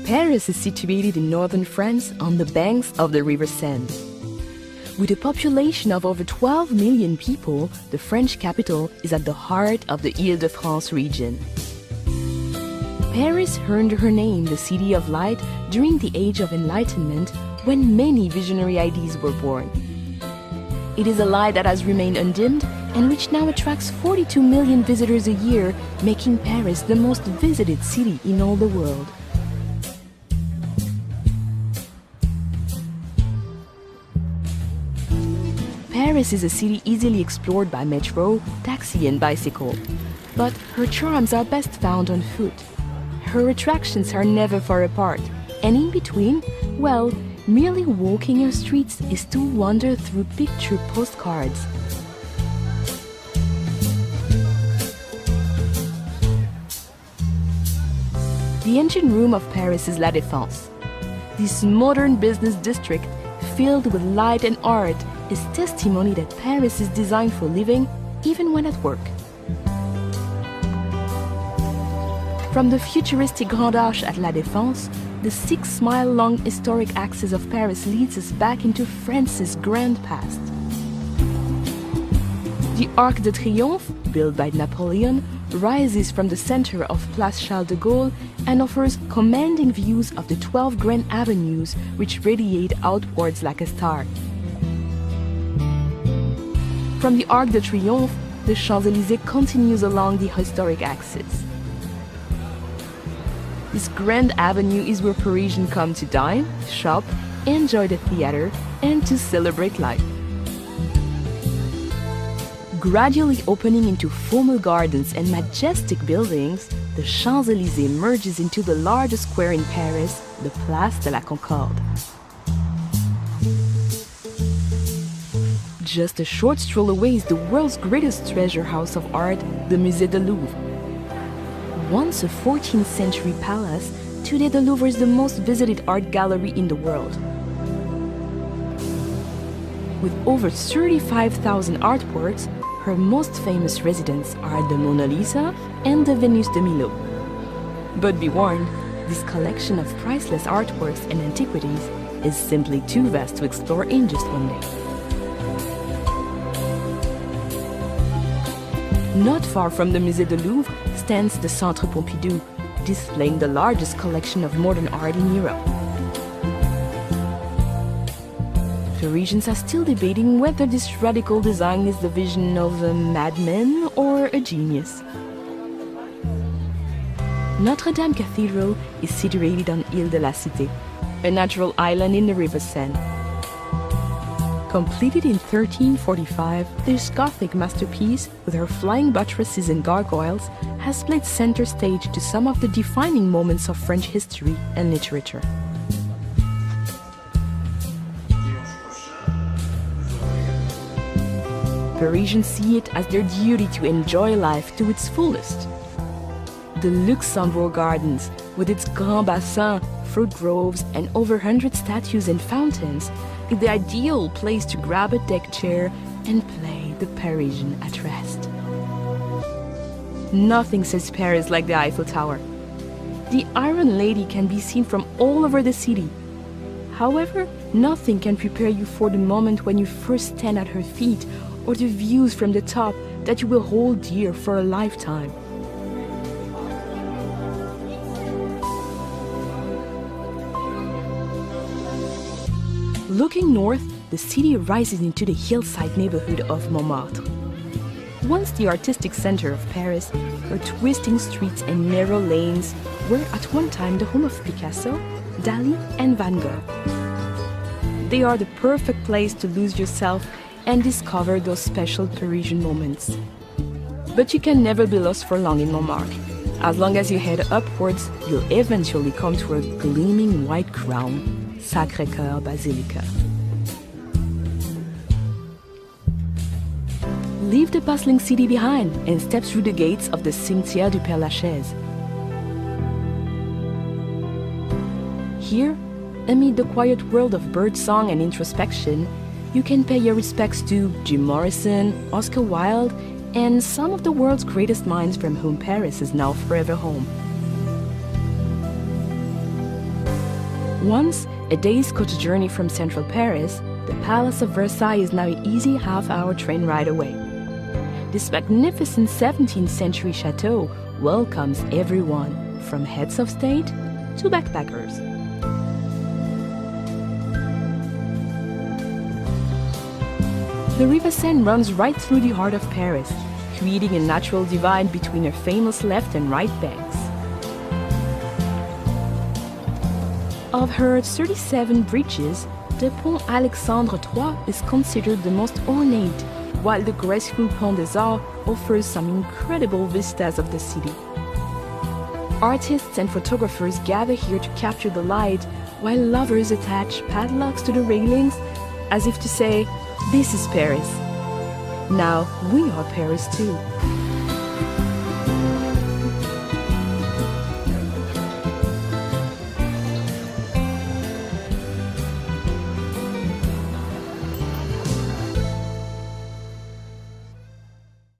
Paris is situated in northern France on the banks of the river Seine. With a population of over 12 million people, the French capital is at the heart of the Île-de-France region. Paris earned her name the City of Light during the Age of Enlightenment, when many visionary ideas were born. It is a light that has remained undimmed and which now attracts 42 million visitors a year, making Paris the most visited city in all the world. Paris is a city easily explored by metro, taxi and bicycle, but her charms are best found on foot. Her attractions are never far apart, and in between, well, merely walking her streets is to wander through picture postcards. The engine room of Paris is La Défense. This modern business district, filled with light and art, is testimony that Paris is designed for living, even when at work. From the futuristic Grand Arche at La Défense, the 6-mile-long historic axis of Paris leads us back into France's grand past. The Arc de Triomphe, built by Napoleon, rises from the center of Place Charles de Gaulle and offers commanding views of the 12 grand avenues which radiate outwards like a star. From the Arc de Triomphe, the Champs-Élysées continues along the historic axis. This grand avenue is where Parisians come to dine, shop, enjoy the theater, and to celebrate life. Gradually opening into formal gardens and majestic buildings, the Champs-Élysées merges into the largest square in Paris, the Place de la Concorde. Just a short stroll away is the world's greatest treasure house of art, the Musée du Louvre. Once a 14th century palace, today the Louvre is the most visited art gallery in the world. With over 35,000 artworks, her most famous residents are the Mona Lisa and the Venus de Milo. But be warned, this collection of priceless artworks and antiquities is simply too vast to explore in just one day. Not far from the Musée du Louvre stands the Centre Pompidou, displaying the largest collection of modern art in Europe. Parisians are still debating whether this radical design is the vision of a madman or a genius. Notre Dame Cathedral is situated on Île de la Cité, a natural island in the river Seine. Completed in 1345, this Gothic masterpiece, with her flying buttresses and gargoyles, has played center stage to some of the defining moments of French history and literature. Parisians see it as their duty to enjoy life to its fullest. The Luxembourg Gardens, with its Grand Bassin, fruit groves, and over 100 statues and fountains, is the ideal place to grab a deck chair and play the Parisian at rest. Nothing says Paris like the Eiffel Tower. The Iron Lady can be seen from all over the city. However, nothing can prepare you for the moment when you first stand at her feet, or the views from the top that you will hold dear for a lifetime. Looking north, the city rises into the hillside neighborhood of Montmartre. Once the artistic center of Paris, her twisting streets and narrow lanes were at one time the home of Picasso, Dali, and Van Gogh. They are the perfect place to lose yourself and discover those special Parisian moments. But you can never be lost for long in Montmartre. As long as you head upwards, you'll eventually come to a gleaming white crown, Sacré-Cœur Basilica. Leave the bustling city behind and step through the gates of the Cimetière du Père-Lachaise. Here, amid the quiet world of birdsong and introspection, you can pay your respects to Jim Morrison, Oscar Wilde, and some of the world's greatest minds from whom Paris is now forever home. Once a day's coach journey from central Paris, the Palace of Versailles is now an easy half-hour train ride away. This magnificent 17th century chateau welcomes everyone, from heads of state to backpackers. The River Seine runs right through the heart of Paris, creating a natural divide between her famous left and right banks. Of her 37 bridges, the Pont Alexandre III is considered the most ornate, while the graceful Pont des Arts offers some incredible vistas of the city. Artists and photographers gather here to capture the light, while lovers attach padlocks to the railings, as if to say, "This is Paris. Now we are Paris too."